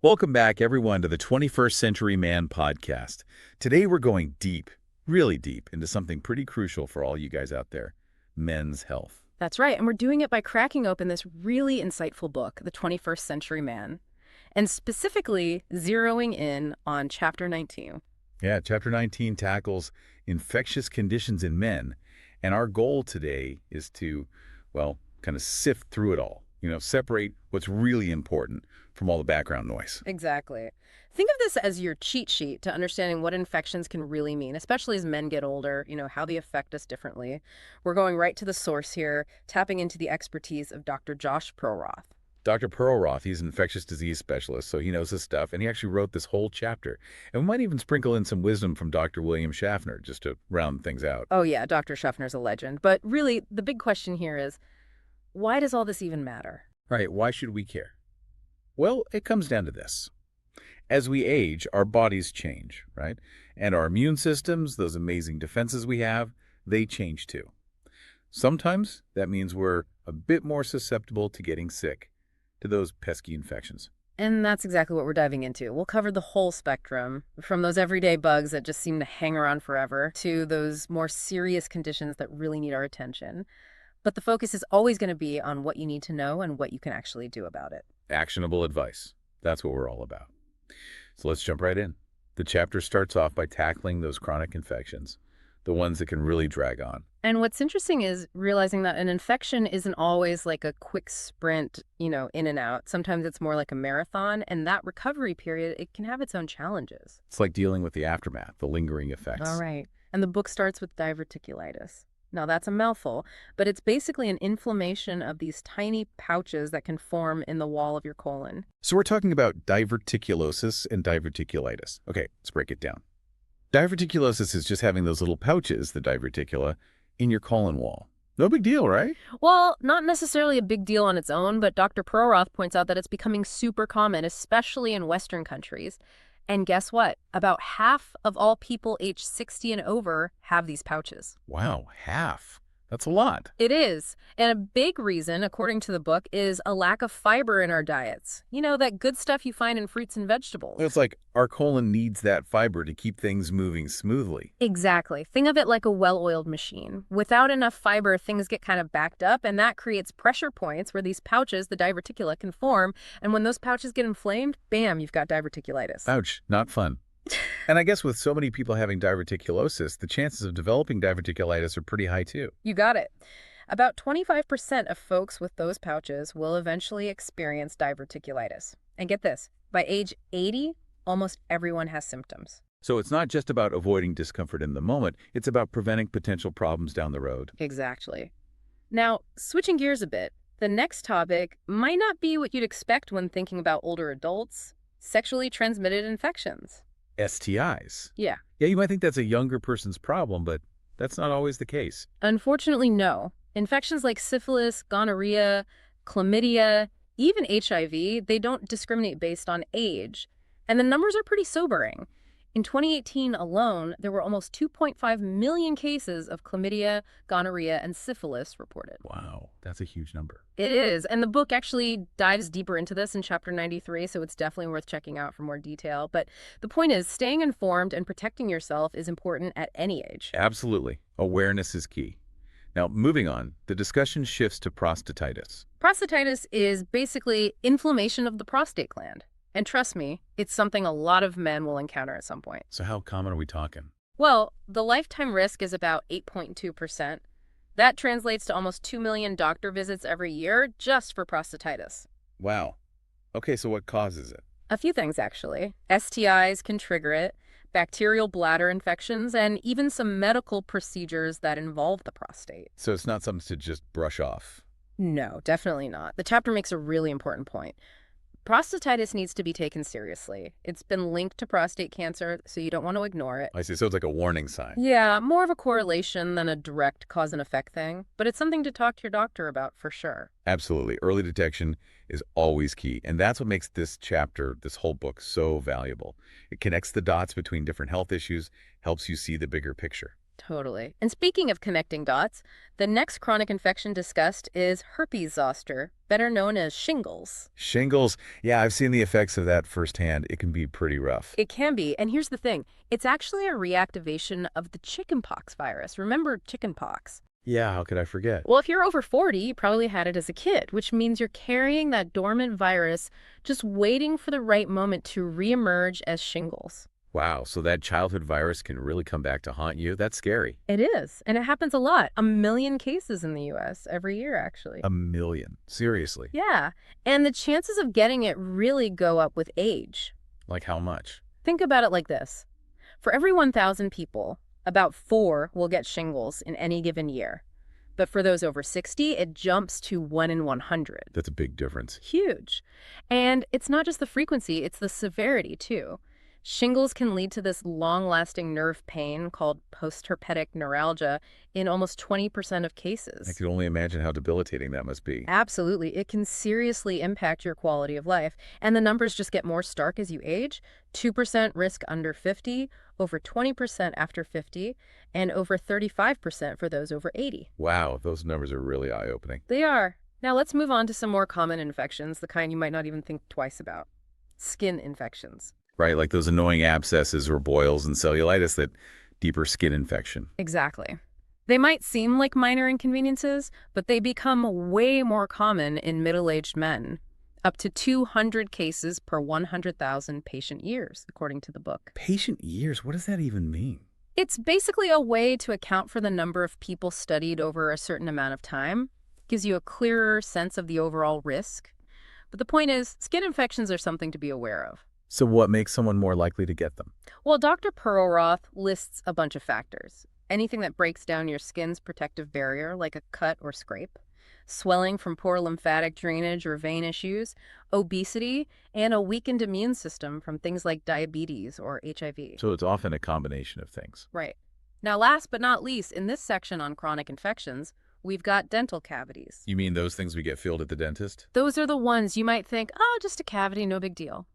Welcome back, everyone, to the 21st Century Man podcast. Today, we're going deep, really deep, into something pretty crucial for all you guys out there, men's health. That's right, and we're doing it by cracking open this really insightful book, The 21st Century Man, and specifically zeroing in on Chapter 19. Yeah, Chapter 19 tackles infectious conditions in men, and our goal today is to, well, kind of sift through it all, separate what's really important from all the background noise. Exactly. Think of this as your cheat sheet to understanding what infections can really mean, especially as men get older, how they affect us differently. We're going right to the source here, tapping into the expertise of Dr. Josh Perlroth. Dr. Perlroth, he's an infectious disease specialist, so he knows his stuff, and he actually wrote this whole chapter. And we might even sprinkle in some wisdom from Dr. William Schaffner, just to round things out. Oh yeah, Dr. Schaffner's a legend. But really, the big question here is, why does all this even matter? Right, why should we care? Well, it comes down to this. As we age, our bodies change, right? And our immune systems, those amazing defenses we have, they change too. Sometimes that means we're a bit more susceptible to getting sick, to those pesky infections. And that's exactly what we're diving into. We'll cover the whole spectrum, from those everyday bugs that just seem to hang around forever to those more serious conditions that really need our attention. But the focus is always going to be on what you need to know and what you can actually do about it. Actionable advice. That's what we're all about. So let's jump right in. The chapter starts off by tackling those chronic infections, the ones that can really drag on. And what's interesting is realizing that an infection isn't always like a quick sprint, in and out. Sometimes it's more like a marathon, and that recovery period, it can have its own challenges. It's like dealing with the aftermath, the lingering effects. All right. And the book starts with diverticulitis. Now, that's a mouthful, but it's basically an inflammation of these tiny pouches that can form in the wall of your colon. So we're talking about diverticulosis and diverticulitis. Okay, let's break it down. Diverticulosis is just having those little pouches, the diverticula, in your colon wall. No big deal, right? Well, not necessarily a big deal on its own, but Dr. Perlroth points out that it's becoming super common, especially in Western countries. And guess what? About half of all people aged 60 and over have these pouches. Wow, half. That's a lot. It is. And a big reason, according to the book, is a lack of fiber in our diets. That good stuff you find in fruits and vegetables. It's like our colon needs that fiber to keep things moving smoothly. Exactly. Think of it like a well-oiled machine. Without enough fiber, things get kind of backed up, and that creates pressure points where these pouches, the diverticula, can form. And when those pouches get inflamed, bam, you've got diverticulitis. Ouch, not fun. And I guess with so many people having diverticulosis, the chances of developing diverticulitis are pretty high too. You got it. About 25% of folks with those pouches will eventually experience diverticulitis. And get this, by age 80, almost everyone has symptoms. So it's not just about avoiding discomfort in the moment, it's about preventing potential problems down the road. Exactly. Now, switching gears a bit, the next topic might not be what you'd expect when thinking about older adults: sexually transmitted infections. STIs. Yeah. Yeah, you might think that's a younger person's problem, but that's not always the case. Unfortunately, no. Infections like syphilis, gonorrhea, chlamydia, even HIV, they don't discriminate based on age. And the numbers are pretty sobering. In 2018 alone, there were almost 2.5 million cases of chlamydia, gonorrhea, and syphilis reported. Wow, that's a huge number. It is, and the book actually dives deeper into this in Chapter 93, so it's definitely worth checking out for more detail. But the point is, staying informed and protecting yourself is important at any age. Absolutely. Awareness is key. Now, moving on, the discussion shifts to prostatitis. Prostatitis is basically inflammation of the prostate gland. And trust me, it's something a lot of men will encounter at some point. So how common are we talking? Well, the lifetime risk is about 8.2%. That translates to almost 2 million doctor visits every year just for prostatitis. Wow. Okay, so what causes it? A few things, actually. STIs can trigger it, bacterial bladder infections, and even some medical procedures that involve the prostate. So it's not something to just brush off. No, definitely not. The chapter makes a really important point. Prostatitis needs to be taken seriously. It's been linked to prostate cancer, so you don't want to ignore it. I see. So it's like a warning sign. Yeah, more of a correlation than a direct cause and effect thing, but it's something to talk to your doctor about for sure. Absolutely. Early detection is always key. And that's what makes this chapter, this whole book, so valuable. It connects the dots between different health issues, helps you see the bigger picture. Totally. And speaking of connecting dots, the next chronic infection discussed is herpes zoster, better known as shingles. Shingles, yeah, I've seen the effects of that firsthand. It can be pretty rough. It can be, and here's the thing. It's actually a reactivation of the chickenpox virus. Remember chickenpox? Yeah, how could I forget? Well, if you're over 40, you probably had it as a kid, which means you're carrying that dormant virus, just waiting for the right moment to reemerge as shingles. Wow, so that childhood virus can really come back to haunt you? That's scary. It is, and it happens a lot. 1 million cases in the U.S. every year, actually. 1 million. Seriously. Yeah, and the chances of getting it really go up with age. Like how much? Think about it like this. For every 1,000 people, about 4 will get shingles in any given year. But for those over 60, it jumps to 1 in 100. That's a big difference. Huge. And it's not just the frequency, it's the severity, too. Shingles can lead to this long-lasting nerve pain called postherpetic neuralgia in almost 20% of I cases. can only imagine how debilitating that must be. Absolutely. It can seriously impact your quality of life. And the numbers just get more stark as you age. 2% risk under 50, over 20% after 50, and over 35% for those over 80. Wow, those numbers are really eye-opening. They are. Now let's move on to some more common infections, the kind you might not even think twice about. Skin infections. Right, like those annoying abscesses or boils and cellulitis, that deeper skin infection. Exactly. They might seem like minor inconveniences, but they become way more common in middle-aged men. Up to 200 cases per 100,000 patient years, according to the book. Patient years, what does that even mean? It's basically a way to account for the number of people studied over a certain amount of time. Gives you a clearer sense of the overall risk. But the point is, skin infections are something to be aware of. So what makes someone more likely to get them? Well, Dr. Perlroth lists a bunch of factors. Anything that breaks down your skin's protective barrier, like a cut or scrape, swelling from poor lymphatic drainage or vein issues, obesity, and a weakened immune system from things like diabetes or HIV. So it's often a combination of things. Right. Now, last but not least, in this section on chronic infections, we've got dental cavities. You mean those things we get filled at the dentist? Those are the ones you might think, oh, just a cavity, no big deal.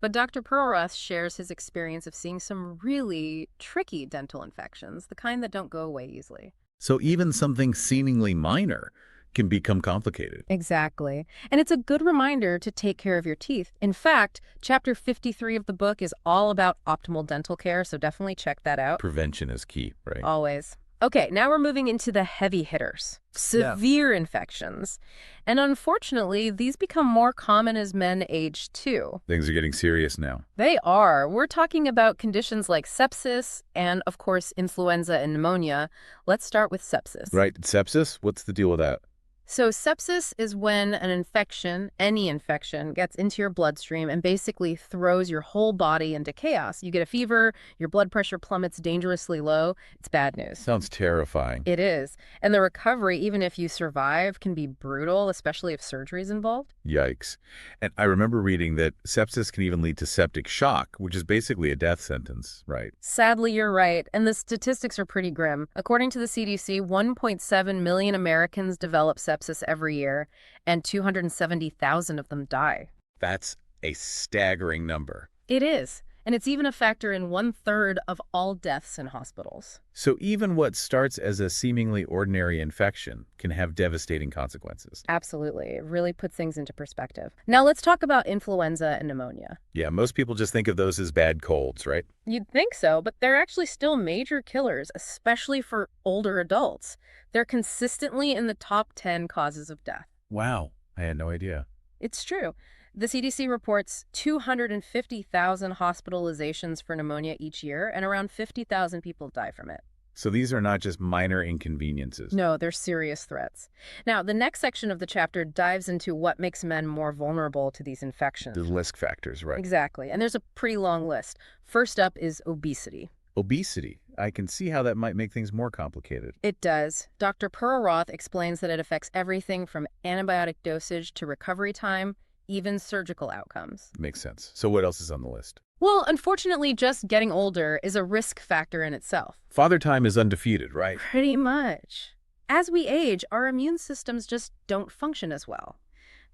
But Dr. Perlroth shares his experience of seeing some really tricky dental infections, the kind that don't go away easily. So even something seemingly minor can become complicated. Exactly. And it's a good reminder to take care of your teeth. In fact, chapter 53 of the book is all about optimal dental care, so definitely check that out. Prevention is key, right? Always. Okay, now we're moving into the heavy hitters, severe infections. And unfortunately, these become more common as men age too. Things are getting serious now. They are. We're talking about conditions like sepsis and, of course, influenza and pneumonia. Let's start with sepsis. Right, sepsis? What's the deal with that? So sepsis is when an infection, any infection, gets into your bloodstream and basically throws your whole body into chaos. You get a fever, your blood pressure plummets dangerously low. It's bad news. Sounds terrifying. It is. And the recovery, even if you survive, can be brutal, especially if surgery is involved. Yikes. And I remember reading that sepsis can even lead to septic shock, which is basically a death sentence, right? Sadly, you're right. And the statistics are pretty grim. According to the CDC, 1.7 million Americans develop sepsis every year, and 270,000 of them die. That's a staggering number. It is. And it's even a factor in 1/3 of all deaths in hospitals. So even what starts as a seemingly ordinary infection can have devastating consequences. Absolutely. It really puts things into perspective. Now let's talk about influenza and pneumonia. Yeah, most people just think of those as bad colds, right? You'd think so, but they're actually still major killers, especially for older adults. They're consistently in the top 10 causes of death. Wow, I had no idea. It's true. The CDC reports 250,000 hospitalizations for pneumonia each year, and around 50,000 people die from it. So these are not just minor inconveniences. No, they're serious threats. Now, the next section of the chapter dives into what makes men more vulnerable to these infections. The risk factors, right? Exactly, and there's a pretty long list. First up is obesity. Obesity. I can see how that might make things more complicated. It does. Dr. Perlroth explains that it affects everything from antibiotic dosage to recovery time, even surgical outcomes. Makes sense. So what else is on the list? Well, unfortunately, just getting older is a risk factor in itself. Father time is undefeated, right? Pretty much. As we age, our immune systems just don't function as well.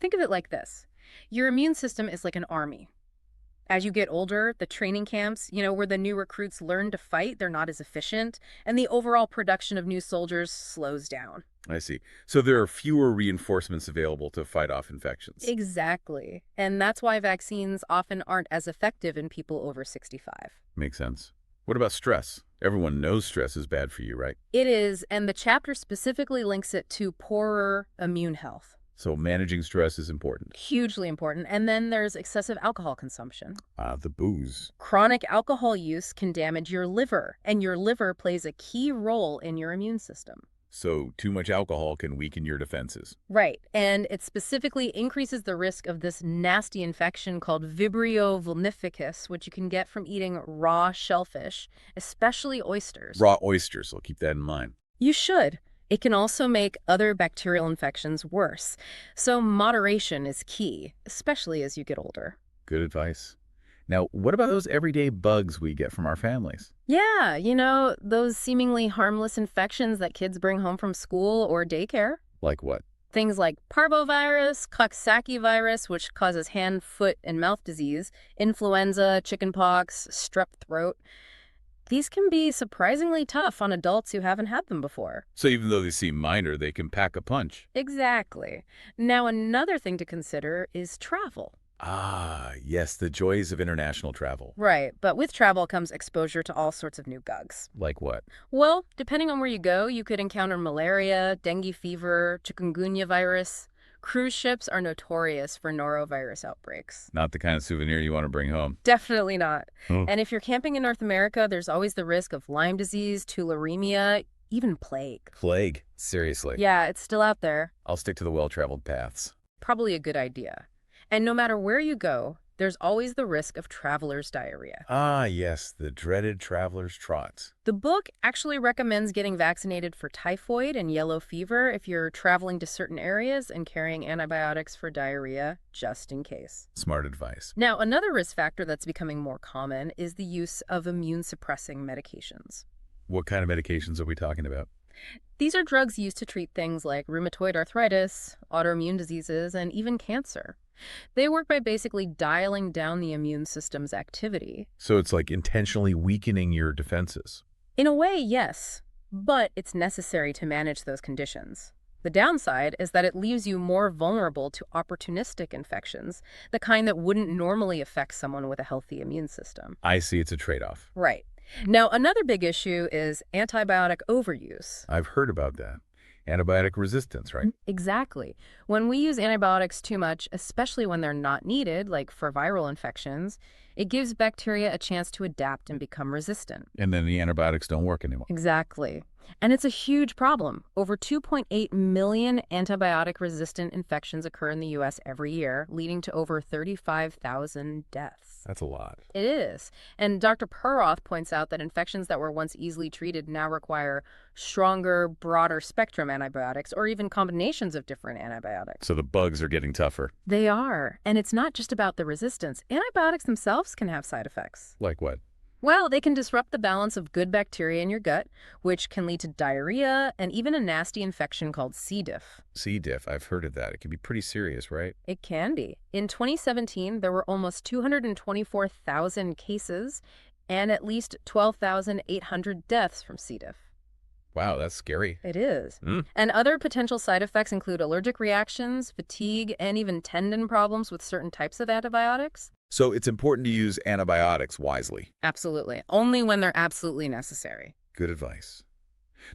Think of it like this. Your immune system is like an army. As you get older, the training camps, where the new recruits learn to fight, they're not as efficient, and the overall production of new soldiers slows down. I see. So there are fewer reinforcements available to fight off infections. Exactly. And that's why vaccines often aren't as effective in people over 65. Makes sense. What about stress? Everyone knows stress is bad for you, right? It is, and the chapter specifically links it to poorer immune health. So managing stress is important. Hugely important. And then there's excessive alcohol consumption. The booze. Chronic alcohol use can damage your liver, and your liver plays a key role in your immune system. So too much alcohol can weaken your defenses. Right, and it specifically increases the risk of this nasty infection called Vibrio vulnificus, which you can get from eating raw shellfish, especially oysters. Raw oysters, so keep that in mind. You should. It can also make other bacterial infections worse. So moderation is key, especially as you get older. Good advice. Now, what about those everyday bugs we get from our families? Yeah, those seemingly harmless infections that kids bring home from school or daycare. Like what? Things like parvovirus, Coxsackie virus, which causes hand, foot, and mouth disease, influenza, chickenpox, strep throat. These can be surprisingly tough on adults who haven't had them before. So even though they seem minor, they can pack a punch. Exactly. Now, another thing to consider is travel. Yes, the joys of international travel. Right, but with travel comes exposure to all sorts of new bugs. Like what? Well, depending on where you go, you could encounter malaria, dengue fever, chikungunya virus. Cruise ships are notorious for norovirus outbreaks. Not the kind of souvenir you want to bring home. Definitely not. Oh. And if you're camping in North America, there's always the risk of Lyme disease, tularemia, even plague. Plague? Seriously? Yeah, it's still out there. I'll stick to the well-traveled paths. Probably a good idea. And no matter where you go, there's always the risk of traveler's diarrhea. Yes, the dreaded traveler's trot. The book actually recommends getting vaccinated for typhoid and yellow fever if you're traveling to certain areas and carrying antibiotics for diarrhea, just in case. Smart advice. Now, another risk factor that's becoming more common is the use of immune-suppressing medications. What kind of medications are we talking about? These are drugs used to treat things like rheumatoid arthritis, autoimmune diseases, and even cancer. They work by basically dialing down the immune system's activity. So it's like intentionally weakening your defenses. In a way, yes, but it's necessary to manage those conditions. The downside is that it leaves you more vulnerable to opportunistic infections, the kind that wouldn't normally affect someone with a healthy immune system. I see, it's a trade-off. Right. Now, another big issue is antibiotic overuse. I've heard about that. Antibiotic resistance, right? Exactly. When we use antibiotics too much, especially when they're not needed, like for viral infections, it gives bacteria a chance to adapt and become resistant. And then the antibiotics don't work anymore. Exactly. And it's a huge problem. Over 2.8 million antibiotic-resistant infections occur in the U.S. every year, leading to over 35,000 deaths. That's a lot. It is. And Dr. Perroth points out that infections that were once easily treated now require stronger, broader spectrum antibiotics or even combinations of different antibiotics. So the bugs are getting tougher. They are. And it's not just about the resistance. Antibiotics themselves can have side effects. Like what? Well, they can disrupt the balance of good bacteria in your gut, which can lead to diarrhea and even a nasty infection called C. diff. C. diff, I've heard of that. It can be pretty serious, right? It can be. In 2017, there were almost 224,000 cases and at least 12,800 deaths from C. diff. Wow, that's scary. It is. And other potential side effects include allergic reactions, fatigue, and even tendon problems with certain types of antibiotics. So it's important to use antibiotics wisely. Absolutely. Only when they're absolutely necessary. Good advice.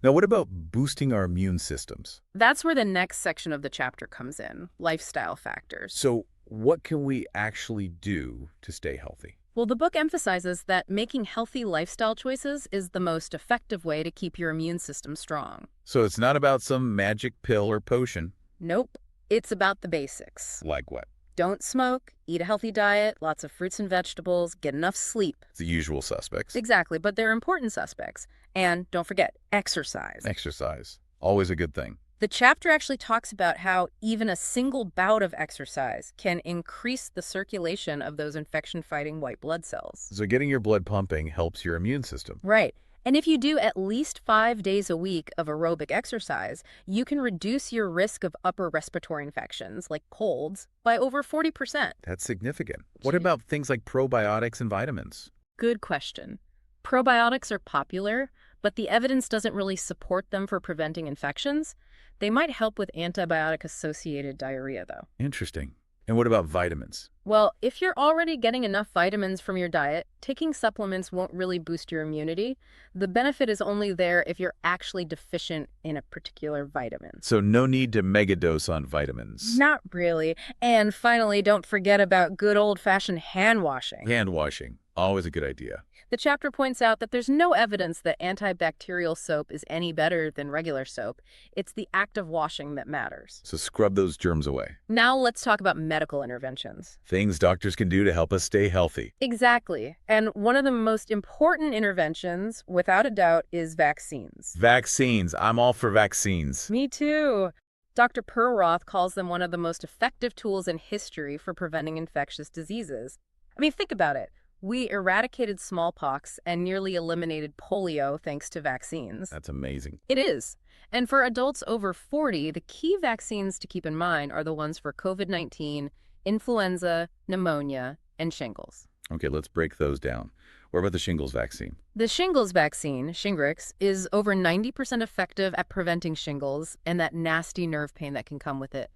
Now, what about boosting our immune systems? That's where the next section of the chapter comes in, lifestyle factors. So what can we actually do to stay healthy? Well, the book emphasizes that making healthy lifestyle choices is the most effective way to keep your immune system strong. So it's not about some magic pill or potion. Nope. It's about the basics. Like what? Don't smoke, eat a healthy diet, lots of fruits and vegetables, get enough sleep. The usual suspects. Exactly, but they're important suspects. And don't forget, exercise. Exercise. Always a good thing. The chapter actually talks about how even a single bout of exercise can increase the circulation of those infection-fighting white blood cells. So getting your blood pumping helps your immune system. Right. And if you do at least 5 days a week of aerobic exercise, you can reduce your risk of upper respiratory infections, like colds, by over 40%. That's significant. What about things like probiotics and vitamins? Good question. Probiotics are popular, but the evidence doesn't really support them for preventing infections. They might help with antibiotic-associated diarrhea, though. Interesting. And what about vitamins? Well, if you're already getting enough vitamins from your diet, taking supplements won't really boost your immunity. The benefit is only there if you're actually deficient in a particular vitamin. So no need to megadose on vitamins. Not really. And finally, don't forget about good old-fashioned hand washing. Hand washing, always a good idea. The chapter points out that there's no evidence that antibacterial soap is any better than regular soap. It's the act of washing that matters. So scrub those germs away. Now let's talk about medical interventions. Things doctors can do to help us stay healthy. Exactly. And one of the most important interventions, without a doubt, is vaccines. Vaccines. I'm all for vaccines. Me too. Dr. Perroth calls them one of the most effective tools in history for preventing infectious diseases. I mean, think about it. We eradicated smallpox and nearly eliminated polio thanks to vaccines. That's amazing. It is. And for adults over 40, the key vaccines to keep in mind are the ones for COVID-19, influenza, pneumonia, and shingles. Okay, let's break those down. What about the shingles vaccine? The shingles vaccine, Shingrix, is over 90% effective at preventing shingles and that nasty nerve pain that can come with it.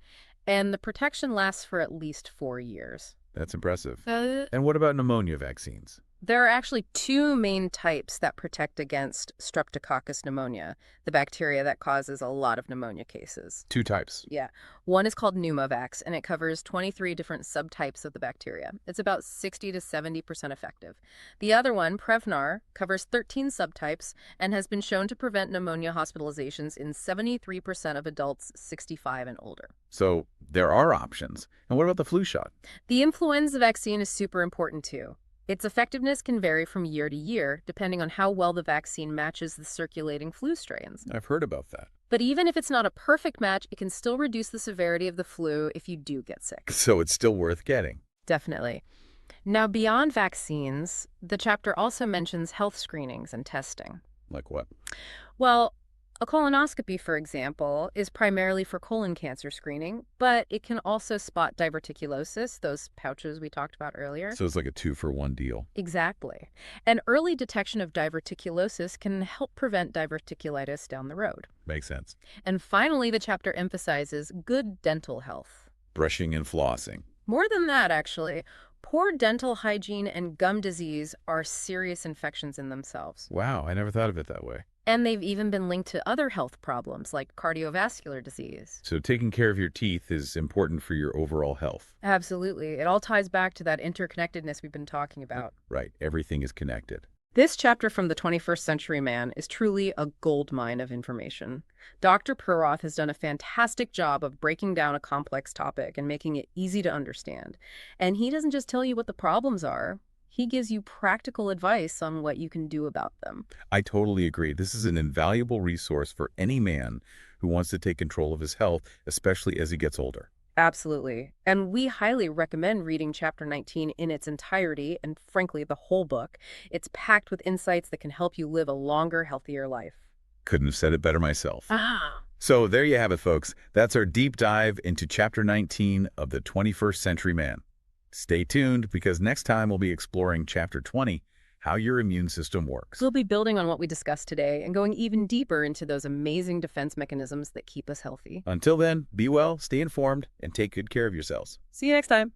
And the protection lasts for at least 4 years. That's impressive. And what about pneumonia vaccines? There are actually two main types that protect against Streptococcus pneumonia, the bacteria that causes a lot of pneumonia cases. Two types. Yeah. One is called Pneumovax, and it covers 23 different subtypes of the bacteria. It's about 60 to 70% effective. The other one, Prevnar, covers 13 subtypes and has been shown to prevent pneumonia hospitalizations in 73% of adults 65 and older. So there are options. And what about the flu shot? The influenza vaccine is super important too. Its effectiveness can vary from year to year, depending on how well the vaccine matches the circulating flu strains. I've heard about that. But even if it's not a perfect match, it can still reduce the severity of the flu if you do get sick. So it's still worth getting. Definitely. Now, beyond vaccines, the chapter also mentions health screenings and testing. Like what? Well, a colonoscopy, for example, is primarily for colon cancer screening, but it can also spot diverticulosis, those pouches we talked about earlier. So it's like a 2-for-1 deal. Exactly. And early detection of diverticulosis can help prevent diverticulitis down the road. Makes sense. And finally, the chapter emphasizes good dental health. Brushing and flossing. More than that, actually. Poor dental hygiene and gum disease are serious infections in themselves. Wow, I never thought of it that way. And they've even been linked to other health problems like cardiovascular disease. So taking care of your teeth is important for your overall health. Absolutely. It all ties back to that interconnectedness we've been talking about. Right, everything is connected. This chapter from the 21st Century Man is truly a goldmine of information. Dr. Perroth has done a fantastic job of breaking down a complex topic and making it easy to understand. And he doesn't just tell you what the problems are. He gives you practical advice on what you can do about them. I totally agree. This is an invaluable resource for any man who wants to take control of his health, especially as he gets older. Absolutely. And we highly recommend reading Chapter 19 in its entirety and, frankly, the whole book. It's packed with insights that can help you live a longer, healthier life. Couldn't have said it better myself. Ah. So there you have it, folks. That's our deep dive into Chapter 19 of the 21st Century Man. Stay tuned, because next time we'll be exploring Chapter 20, how your immune system works. We'll be building on what we discussed today and going even deeper into those amazing defense mechanisms that keep us healthy. Until then, be well, stay informed, and take good care of yourselves. See you next time.